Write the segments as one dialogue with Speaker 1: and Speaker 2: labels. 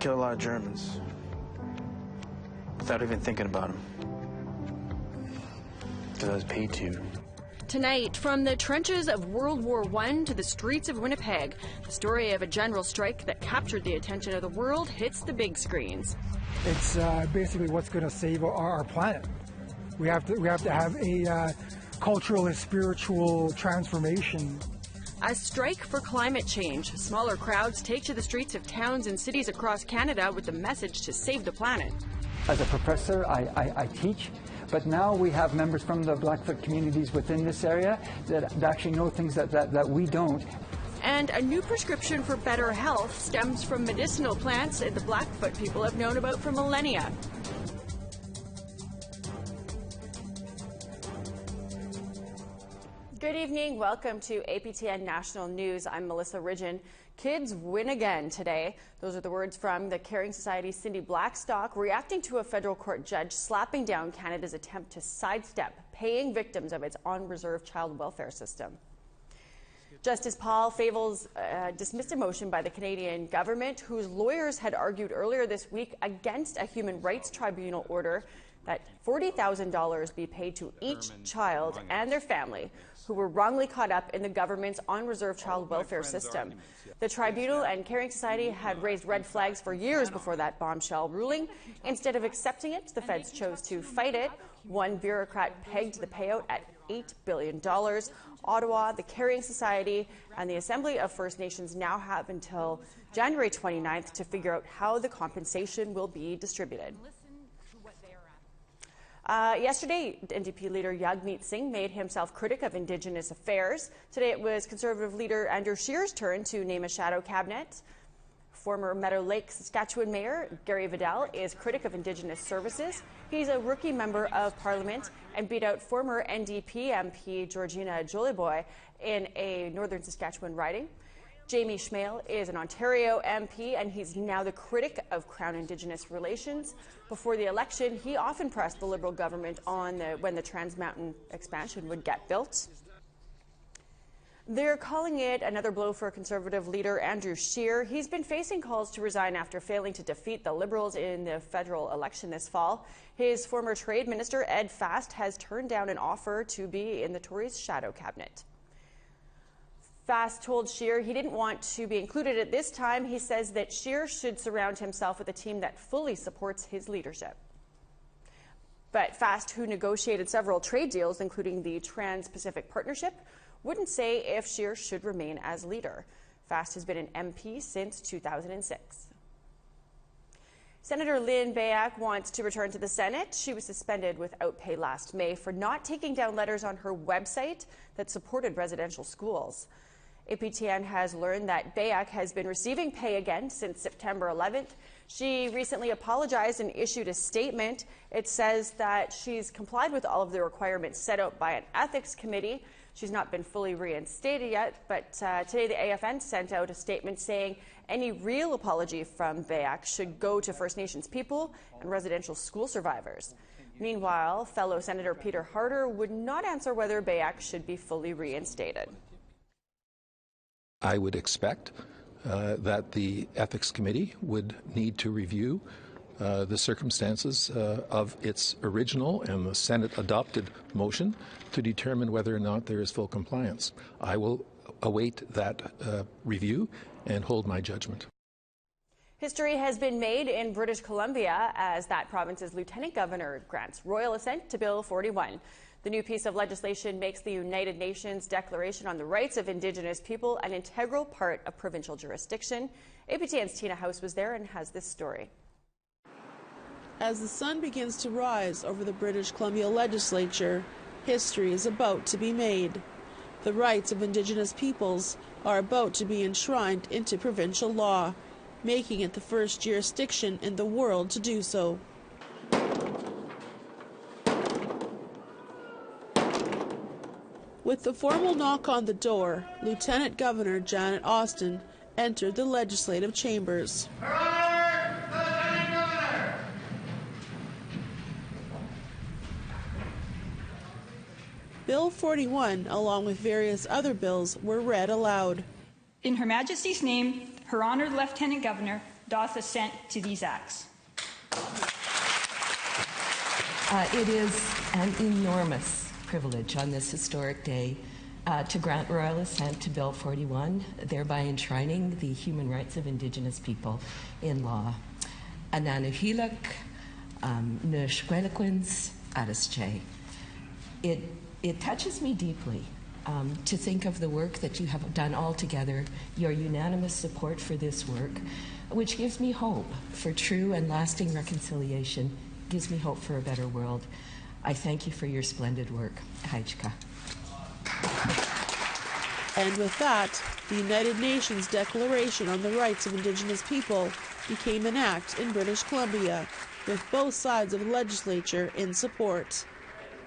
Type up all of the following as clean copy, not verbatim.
Speaker 1: kill a lot of Germans without even thinking about them, because I was paid to.
Speaker 2: Tonight, from the trenches of World War I to the streets of Winnipeg, the story of a general strike that captured the attention of the world hits the big screens.
Speaker 3: It's basically what's going to save our planet. We have to have a cultural and spiritual transformation.
Speaker 2: A strike for climate change. Smaller crowds take to the streets of towns and cities across Canada with the message to save the planet.
Speaker 4: As a professor, I teach, but now we have members from the Blackfoot communities within this area that actually know things that we don't.
Speaker 2: And a new prescription for better health stems from medicinal plants that the Blackfoot people have known about for millennia. Good evening. Welcome to APTN National News. I'm Melissa Ridgen. Kids win again today. Those are the words from the Caring Society's Cindy Blackstock, reacting to a federal court judge slapping down Canada's attempt to sidestep paying victims of its on-reserve child welfare system. Justice Paul Favels dismissed a motion by the Canadian government, whose lawyers had argued earlier this week against a human rights tribunal order that $40,000 be paid to each child and their family who were wrongly caught up in the government's on-reserve child welfare system. The tribunal and Caring Society had raised red flags for years before that bombshell ruling. Instead of accepting it, the feds chose to fight it. One bureaucrat pegged the payout at $8 billion. Ottawa, the Caring Society, and the Assembly of First Nations now have until January 29th to figure out how the compensation will be distributed. Yesterday, NDP Leader Jagmeet Singh made himself critic of Indigenous affairs. Today it was Conservative Leader Andrew Scheer's turn to name a shadow cabinet. Former Meadow Lake, Saskatchewan Mayor Gary Vidal is critic of Indigenous services. He's a rookie member of Parliament and beat out former NDP MP Georgina Joliboy in a Northern Saskatchewan riding. Jamie Schmale is an Ontario MP, and he's now the critic of Crown Indigenous relations. Before the election, he often pressed the Liberal government on when the Trans Mountain expansion would get built. They're calling it another blow for Conservative Leader Andrew Scheer. He's been facing calls to resign after failing to defeat the Liberals in the federal election this fall. His former Trade Minister, Ed Fast, has turned down an offer to be in the Tories' shadow cabinet. Fast told Scheer he didn't want to be included at this time. He says that Scheer should surround himself with a team that fully supports his leadership. But Fast, who negotiated several trade deals, including the Trans-Pacific Partnership, wouldn't say if Scheer should remain as leader. Fast has been an MP since 2006. Senator Lynn Beyak wants to return to the Senate. She was suspended without pay last May for not taking down letters on her website that supported residential schools. APTN has learned that Beyak has been receiving pay again since September 11th. She recently apologized and issued a statement. It says that she's complied with all of the requirements set out by an ethics committee. She's not been fully reinstated yet, but today the AFN sent out a statement saying any real apology from Beyak should go to First Nations people and residential school survivors. Meanwhile, fellow Senator Peter Harder would not answer whether Beyak should be fully reinstated.
Speaker 5: I would expect that the Ethics Committee would need to review the circumstances of its original and the Senate adopted motion to determine whether or not there is full compliance. I will await that review and hold my judgment.
Speaker 2: History has been made in British Columbia as that province's Lieutenant Governor grants royal assent to Bill 41. The new piece of legislation makes the United Nations Declaration on the Rights of Indigenous People an integral part of provincial jurisdiction. APTN's Tina House was there and has this story.
Speaker 6: As the sun begins to rise over the British Columbia legislature, history is about to be made. The rights of Indigenous peoples are about to be enshrined into provincial law, making it the first jurisdiction in the world to do so. With the formal knock on the door, Lieutenant Governor Janet Austin entered the legislative chambers. Bill 41, along with various other bills, were read aloud.
Speaker 7: In Her Majesty's name, Her Honour the Lieutenant Governor, doth assent to these acts.
Speaker 8: It is an enormous privilege on this historic day to grant royal assent to Bill 41, thereby enshrining the human rights of Indigenous people in law. Ananuhilak, Nushkwelequins, Adische. It touches me deeply to think of the work that you have done all together, your unanimous support for this work, which gives me hope for true and lasting reconciliation, gives me hope for a better world. I thank you for your splendid work. Haichka.
Speaker 6: And with that, the United Nations Declaration on the Rights of Indigenous People became an act in British Columbia, with both sides of the legislature in support.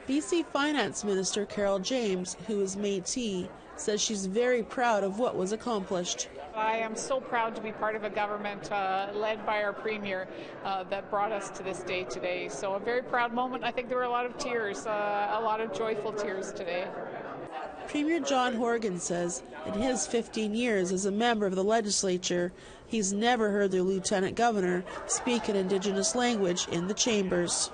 Speaker 6: BC Finance Minister Carol James, who is Métis, says she's very proud of what was accomplished.
Speaker 9: I am so proud to be part of a government led by our Premier that brought us to this day today. So a very proud moment. I think there were a lot of tears, a lot of joyful tears today.
Speaker 6: Premier John Horgan says in his 15 years as a member of the legislature, he's never heard the Lieutenant Governor speak an Indigenous language in the chambers.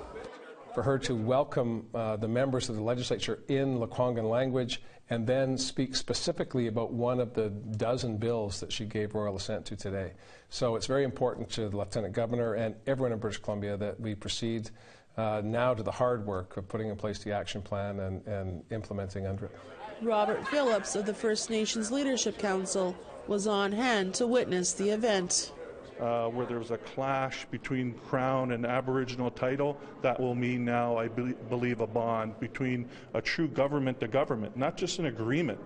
Speaker 10: For her to welcome the members of the legislature in Lekwungen language and then speak specifically about one of the dozen bills that she gave royal assent to today. So it's very important to the Lieutenant Governor and everyone in British Columbia that we proceed now to the hard work of putting in place the action plan and implementing under it.
Speaker 6: Robert Phillips of the First Nations Leadership Council was on hand to witness the event.
Speaker 11: Where there was a clash between Crown and Aboriginal title, that will mean now, I believe, a bond between a true government to government, not just an agreement,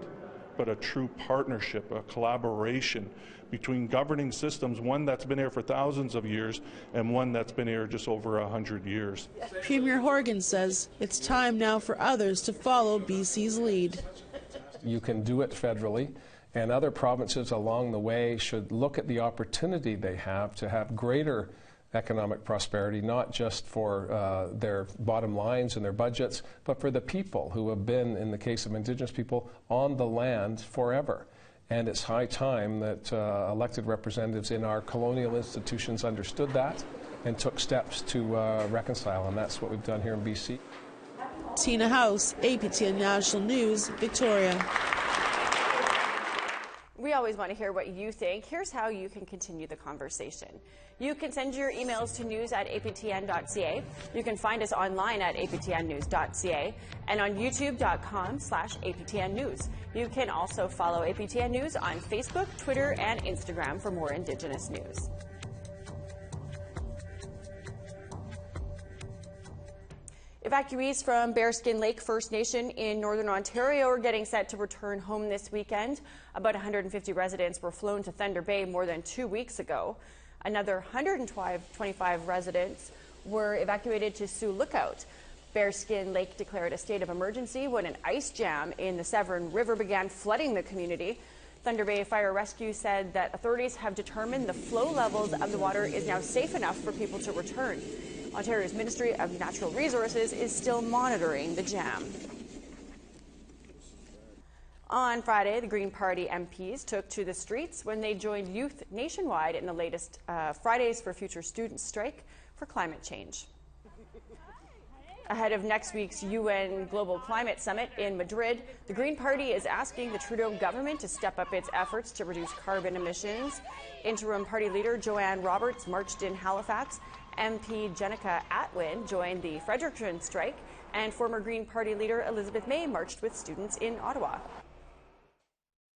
Speaker 11: but a true partnership, a collaboration between governing systems, one that's been here for thousands of years and one that's been here just over 100 years.
Speaker 6: Premier Horgan says it's time now for others to follow BC's lead.
Speaker 10: You can do it federally, and other provinces along the way should look at the opportunity they have to have greater economic prosperity, not just for their bottom lines and their budgets, but for the people who have been, in the case of Indigenous people, on the land forever. And it's high time that elected representatives in our colonial institutions understood that and took steps to reconcile, and that's what we've done here in BC.
Speaker 6: Tina House, APTN National News, Victoria.
Speaker 2: We always want to hear what you think. Here's how you can continue the conversation. You can send your emails to news@aptn.ca. You can find us online at aptnnews.ca and on youtube.com/aptn news. You can also follow APTN News on Facebook, Twitter, and Instagram for more Indigenous news. Evacuees from Bearskin Lake First Nation in Northern Ontario are getting set to return home this weekend. About 150 residents were flown to Thunder Bay more than 2 weeks ago. Another 125 residents were evacuated to Sioux Lookout. Bearskin Lake declared a state of emergency when an ice jam in the Severn River began flooding the community. Thunder Bay Fire Rescue said that authorities have determined the flow levels of the water is now safe enough for people to return. Ontario's Ministry of Natural Resources is still monitoring the jam. On Friday, the Green Party MPs took to the streets when they joined youth nationwide in the latest Fridays for Future Students strike for climate change. Ahead of next week's UN Global Climate Summit in Madrid, the Green Party is asking the Trudeau government to step up its efforts to reduce carbon emissions. Interim party leader Joanne Roberts marched in Halifax. MP Jenica Atwin joined the Fredericton strike, and former Green Party leader Elizabeth May marched with students in Ottawa.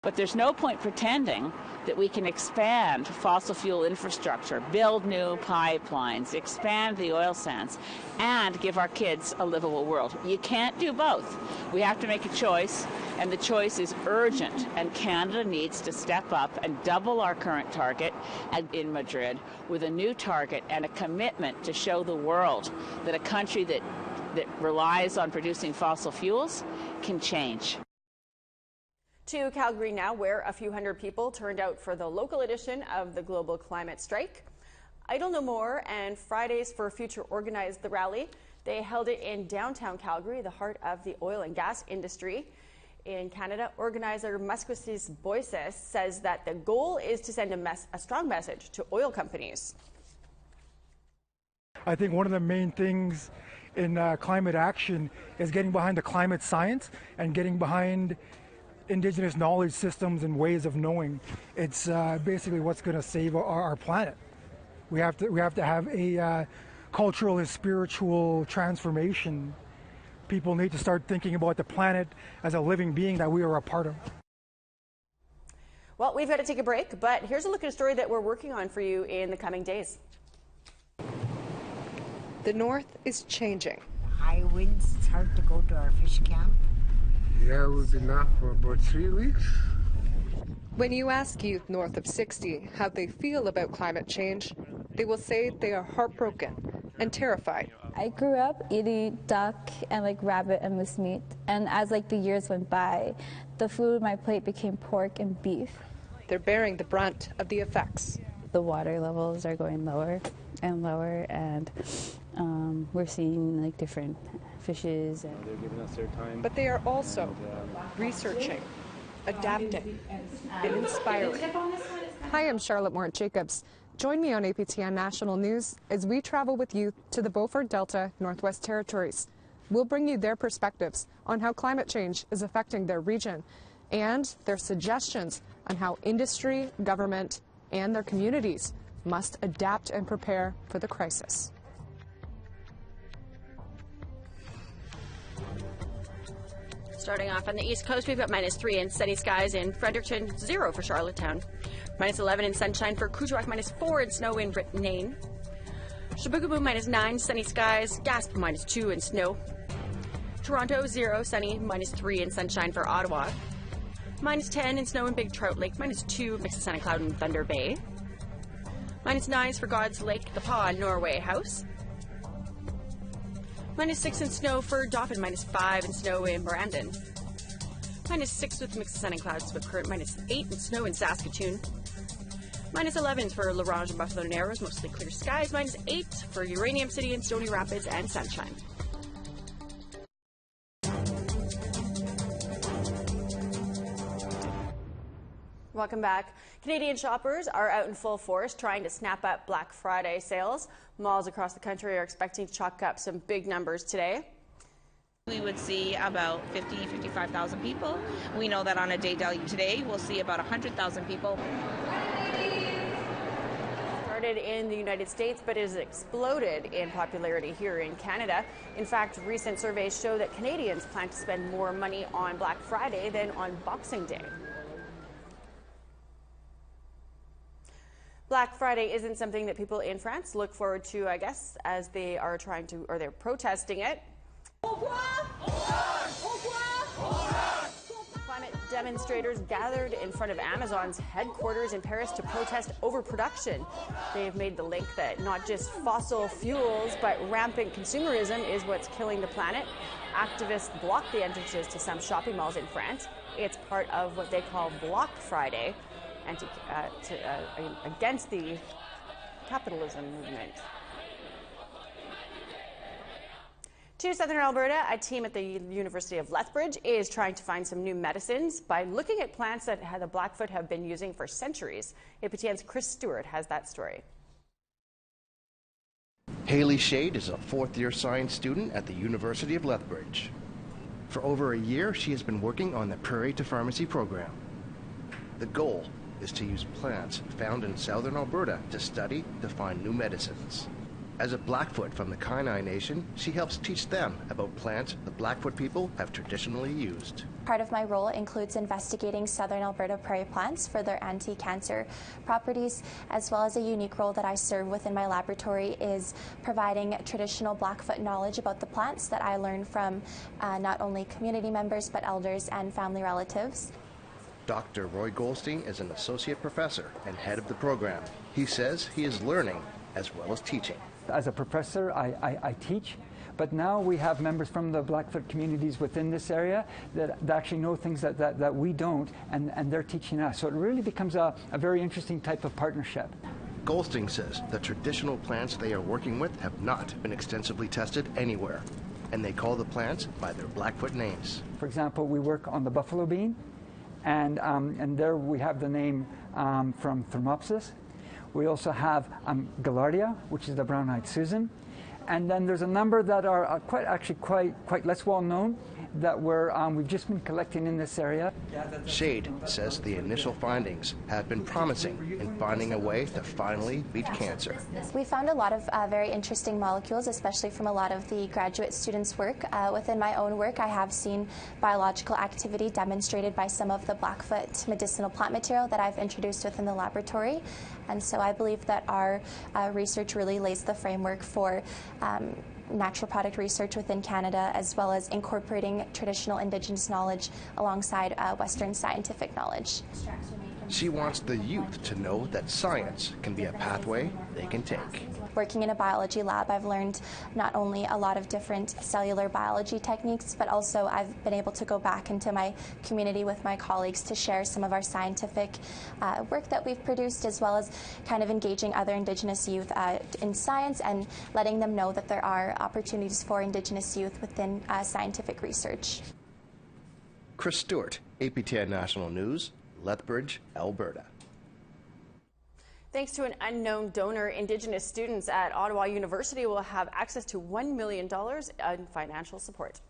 Speaker 12: But there's no point pretending that we can expand fossil fuel infrastructure, build new pipelines, expand the oil sands, and give our kids a livable world. You can't do both. We have to make a choice, and the choice is urgent, and Canada needs to step up and double our current target in Madrid with a new target and a commitment to show the world that a country that relies on producing fossil fuels can change.
Speaker 2: To Calgary now, where a few hundred people turned out for the local edition of the Global Climate Strike. Idle No More and Fridays for Future organized the rally. They held it in downtown Calgary, the heart of the oil and gas industry. In Canada, organizer Musquesis Boyces says that the goal is to send a strong message to oil companies.
Speaker 3: I think one of the main things in climate action is getting behind the climate science and getting behind Indigenous knowledge systems and ways of knowing. It's basically what's going to save our planet. We have to have a cultural and spiritual transformation. People need to start thinking about the planet as a living being that we are a part of.
Speaker 2: Well, we've got to take a break, but here's a look at a story that we're working on for you in the coming days.
Speaker 13: The north is changing.
Speaker 14: High winds, it's hard to go to our fish camp.
Speaker 15: Yeah, we've been off for about 3 weeks.
Speaker 13: When you ask youth north of 60 how they feel about climate change, they will say they are heartbroken and terrified.
Speaker 16: I grew up eating duck and rabbit and moose meat, and as the years went by, the food on my plate became pork and beef.
Speaker 13: They're bearing the brunt of the effects.
Speaker 16: The water levels are going lower and lower, and we're seeing different fishes. And
Speaker 17: they're giving us their time.
Speaker 13: But they are also researching, adapting, and inspiring. Hi, I'm Charlotte Mort-Jacobs. Join me on APTN National News as we travel with youth to the Beaufort Delta Northwest Territories. We'll bring you their perspectives on how climate change is affecting their region and their suggestions on how industry, government, and their communities must adapt and prepare for the crisis.
Speaker 2: Starting off on the East Coast, we've got -3 and sunny skies in Fredericton, 0 for Charlottetown. -11 in sunshine for Kuujjuaq, -4 in snow in Nain. Chibougamau -9, sunny skies. Gasp -2 in snow. Toronto 0, sunny, -3 in sunshine for Ottawa. -10 in snow in Big Trout Lake, -2 mix of sun and cloud in Thunder Bay. -9 for God's Lake, The Paw, Norway House. -6 in snow for Dauphin, -5 in snow in Brandon. -6 with mix of sun and clouds with current, -8 in snow in Saskatoon. -11 for La Ronge and Buffalo Narrows, mostly clear skies. -8 for Uranium City and Stony Rapids and sunshine. Welcome back. Canadian shoppers are out in full force trying to snap up Black Friday sales. Malls across the country are expecting to chalk up some big numbers today.
Speaker 18: We would see about 55,000 people. We know that on a day today, we'll see about 100,000 people.
Speaker 2: Started in the United States, but it has exploded in popularity here in Canada. In fact, recent surveys show that Canadians plan to spend more money on Black Friday than on Boxing Day. Black Friday isn't something that people in France look forward to, I guess, as they are trying to, or they're protesting it. Climate demonstrators gathered in front of Amazon's headquarters in Paris to protest overproduction. They have made the link that not just fossil fuels, but rampant consumerism is what's killing the planet. Activists blocked the entrances to some shopping malls in France. It's part of what they call Block Friday, and against the capitalism movement. To southern Alberta, a team at the University of Lethbridge is trying to find some new medicines by looking at plants that the Blackfoot have been using for centuries. APTN's Chris Stewart has that story.
Speaker 19: Haley Shade is a fourth-year science student at the University of Lethbridge. For over a year, she has been working on the Prairie to Pharmacy program. The goal is to use plants found in southern Alberta to study to find new medicines. As a Blackfoot from the Kainai Nation, she helps teach them about plants the Blackfoot people have traditionally used.
Speaker 20: Part of my role includes investigating southern Alberta prairie plants for their anti-cancer properties, as well as a unique role that I serve within my laboratory is providing traditional Blackfoot knowledge about the plants that I learned from not only community members but elders and family relatives.
Speaker 19: Dr. Roy Goldstein is an associate professor and head of the program. He says he is learning as well as teaching.
Speaker 4: As a professor, I teach, but now we have members from the Blackfoot communities within this area that actually know things that we don't, and they're teaching us. So it really becomes a very interesting type of partnership.
Speaker 19: Goldstein says the traditional plants they are working with have not been extensively tested anywhere, and they call the plants by their Blackfoot names.
Speaker 4: For example, we work on the buffalo bean, and there we have the name from Thermopsis. We also have Gaillardia, which is the brown-eyed Susan. And then there's a number that are quite less well known that we've just been collecting in this area.
Speaker 19: Shade says the initial findings have been promising in finding a way to finally beat cancer.
Speaker 20: We found a lot of very interesting molecules, especially from a lot of the graduate students' work. Within my own work, I have seen biological activity demonstrated by some of the Blackfoot medicinal plant material that I've introduced within the laboratory. And so I believe that our research really lays the framework for natural product research within Canada, as well as incorporating traditional Indigenous knowledge alongside Western scientific knowledge.
Speaker 19: She wants the youth to know that science can be a pathway they can take.
Speaker 20: Working in a biology lab, I've learned not only a lot of different cellular biology techniques, but also I've been able to go back into my community with my colleagues to share some of our scientific work that we've produced, as well as kind of engaging other Indigenous youth in science and letting them know that there are opportunities for Indigenous youth within scientific research.
Speaker 19: Chris Stewart, APTN National News, Lethbridge, Alberta.
Speaker 2: Thanks to an unknown donor, Indigenous students at Ottawa University will have access to $1 million in financial support.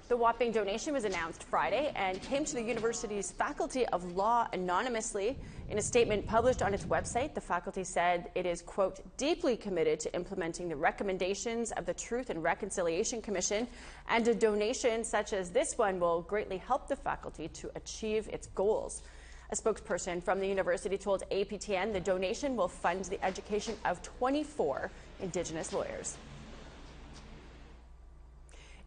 Speaker 2: The whopping donation was announced Friday and came to the university's Faculty of Law anonymously. In a statement published on its website, the faculty said it is, quote, deeply committed to implementing the recommendations of the Truth and Reconciliation Commission, and a donation such as this one will greatly help the faculty to achieve its goals. A spokesperson from the university told APTN the donation will fund the education of 24 Indigenous lawyers.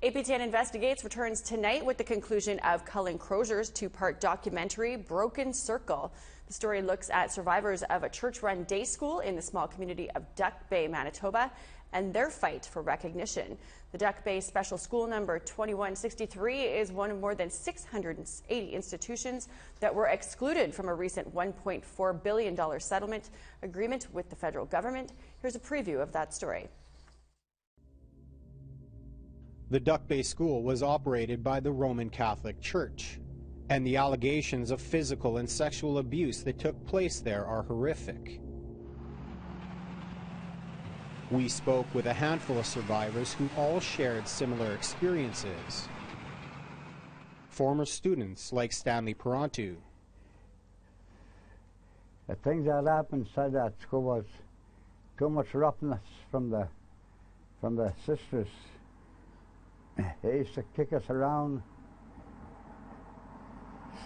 Speaker 2: APTN Investigates returns tonight with the conclusion of Cullen Crozier's two-part documentary, Broken Circle. The story looks at survivors of a church-run day school in the small community of Duck Bay, Manitoba, and their fight for recognition. The Duck Bay Special School number 2163 is one of more than 680 institutions that were excluded from a recent $1.4 billion settlement agreement with the federal government. Here's a preview of that story.
Speaker 17: The Duck Bay School was operated by the Roman Catholic Church, and the allegations of physical and sexual abuse that took place there are horrific. We spoke with a handful of survivors who all shared similar experiences. Former students like Stanley Perantu.
Speaker 21: The things that happened inside that school was too much roughness from the sisters. They used to kick us around,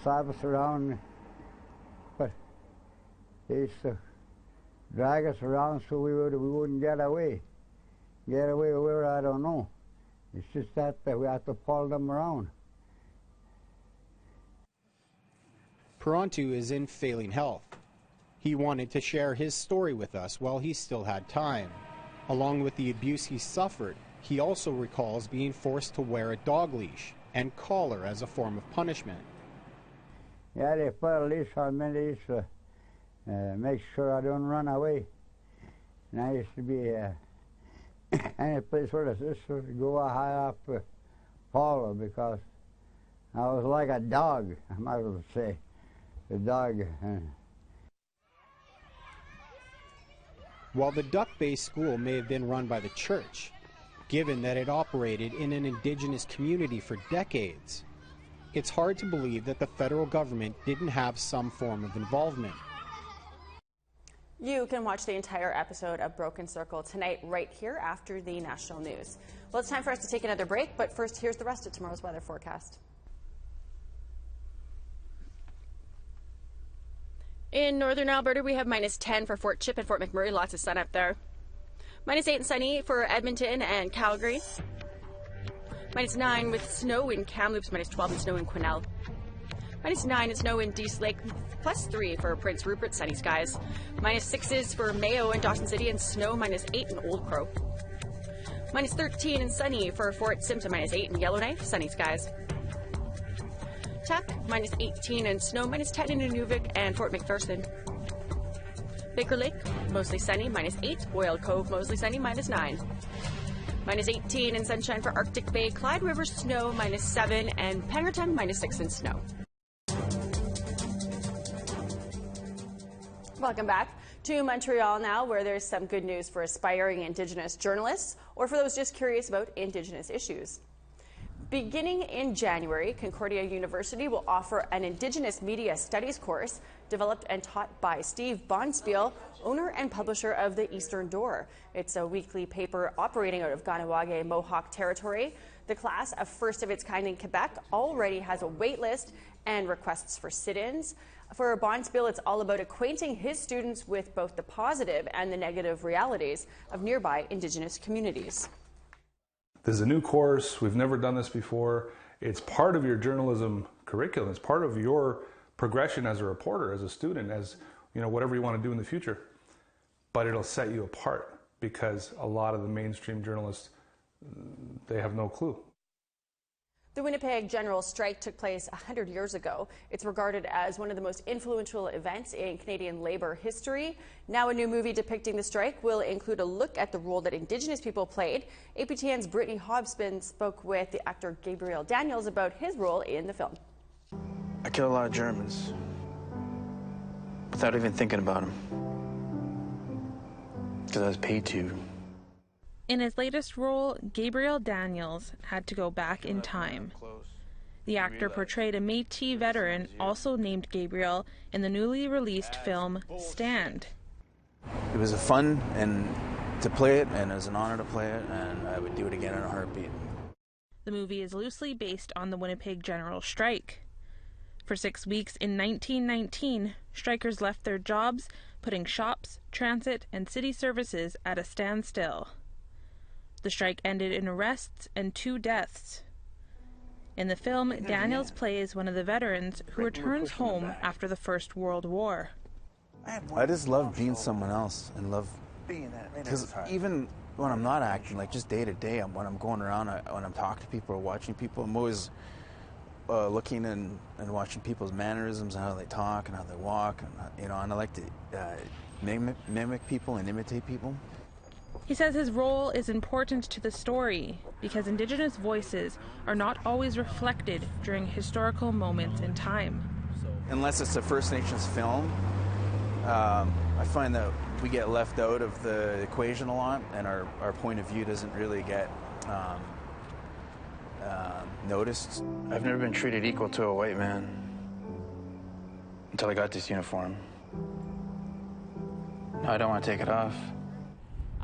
Speaker 21: slap us around, but they used to drag us around so we wouldn't get away. Get away where, I don't know. It's just that we had to follow them around.
Speaker 17: Perantu is in failing health. He wanted to share his story with us while he still had time. Along with the abuse he suffered, he also recalls being forced to wear a dog leash and collar as a form of punishment.
Speaker 21: Yeah, they put a leash on me. They used to make sure I don't run away. And I used to be any place where the sisters would go, I have to follow because I was like a dog, I might as well say. A dog.
Speaker 17: While the Duck Bay School may have been run by the church, given that it operated in an Indigenous community for decades, it's hard to believe that the federal government didn't have some form of involvement.
Speaker 2: You can watch the entire episode of Broken Circle tonight right here after the national news. Well, it's time for us to take another break, but first, here's the rest of tomorrow's weather forecast. In northern Alberta, we have -10 for Fort Chip and Fort McMurray. Lots of sun up there. -8 and sunny for Edmonton and Calgary. -9 with snow in Kamloops. -12 and snow in Quesnel. -9 and snow in Dease Lake. +3 for Prince Rupert, sunny skies. -6 for Mayo and Dawson City and snow. -8 in Old Crow. -13 and sunny for Fort Simpson. -8 in Yellowknife, sunny skies. Tuck, -18 and snow. -10 in Nunavut and Fort McPherson. Baker Lake, mostly sunny, -8. Boyle Cove, mostly sunny, -9. -18 in sunshine for Arctic Bay. Clyde River snow -7 and Pengerton -6 in snow. Welcome back to Montreal now, where there's some good news for aspiring Indigenous journalists or for those just curious about Indigenous issues. Beginning in January, Concordia University will offer an Indigenous Media Studies course developed and taught by Steve Bonspiel, owner and publisher of The Eastern Door. It's a weekly paper operating out of Ganawage Mohawk territory. The class, a first of its kind in Quebec, already has a wait list and requests for sit-ins. For Bonspiel, it's all about acquainting his students with both the positive and the negative realities of nearby Indigenous communities.
Speaker 1: This is a new course. We've never done this before. It's part of your journalism curriculum. It's part of your progression as a reporter, as a student, as whatever you want to do in the future. But it'll set you apart because a lot of the mainstream journalists, they have no clue.
Speaker 2: The Winnipeg General Strike took place 100 years ago. It's regarded as one of the most influential events in Canadian labour history. Now a new movie depicting the strike will include a look at the role that Indigenous people played. APTN's Brittany Hobson spoke with the actor Gabriel Daniels about his role in the film.
Speaker 22: I killed a lot of Germans without even thinking about them because I was paid to.
Speaker 23: In his latest role, Gabriel Daniels had to go back in time. The actor portrayed a Métis veteran, also named Gabriel, in the newly released film Stand.
Speaker 22: It was a fun to play it, and it was an honor to play it, and I would do it again in a heartbeat.
Speaker 23: The movie is loosely based on the Winnipeg General Strike. For 6 weeks in 1919, strikers left their jobs, putting shops, transit, and city services at a standstill. The strike ended in arrests and 2 deaths. In the film, Daniels plays one of the veterans who returns home after the First World War.
Speaker 22: I just love being someone else and love being that. Because even when I'm not acting, like just day to day, when I'm going around, when I'm talking to people or watching people, I'm always looking and watching people's mannerisms and how they talk and how they walk, and I like to mimic people and imitate people.
Speaker 23: He says his role is important to the story because Indigenous voices are not always reflected during historical moments in time.
Speaker 22: Unless it's a First Nations film, I find that we get left out of the equation a lot, and our point of view doesn't really get noticed. I've never been treated equal to a white man until I got this uniform. Now I don't want to take it off.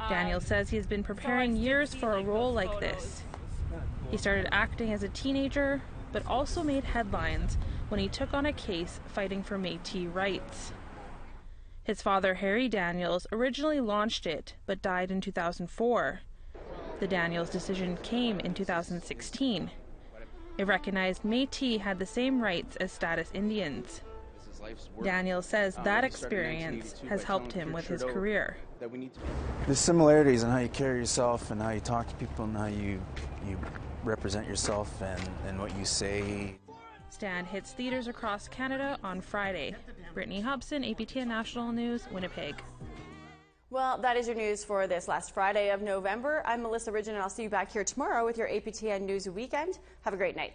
Speaker 23: Daniel says he's been preparing years for a role like this. He started acting as a teenager, but also made headlines when he took on a case fighting for Métis rights. His father, Harry Daniels, originally launched it, but died in 2004. The Daniels decision came in 2016. It recognized Métis had the same rights as status Indians. Daniels says that experience has helped him with his career.
Speaker 22: There's similarities in how you carry yourself and how you talk to people and how you represent yourself and what you say.
Speaker 23: Stand hits theaters across Canada on Friday. Brittany Hobson, APTN National News, Winnipeg.
Speaker 2: Well, that is your news for this last Friday of November. I'm Melissa Ridgen, and I'll see you back here tomorrow with your APTN News Weekend. Have a great night.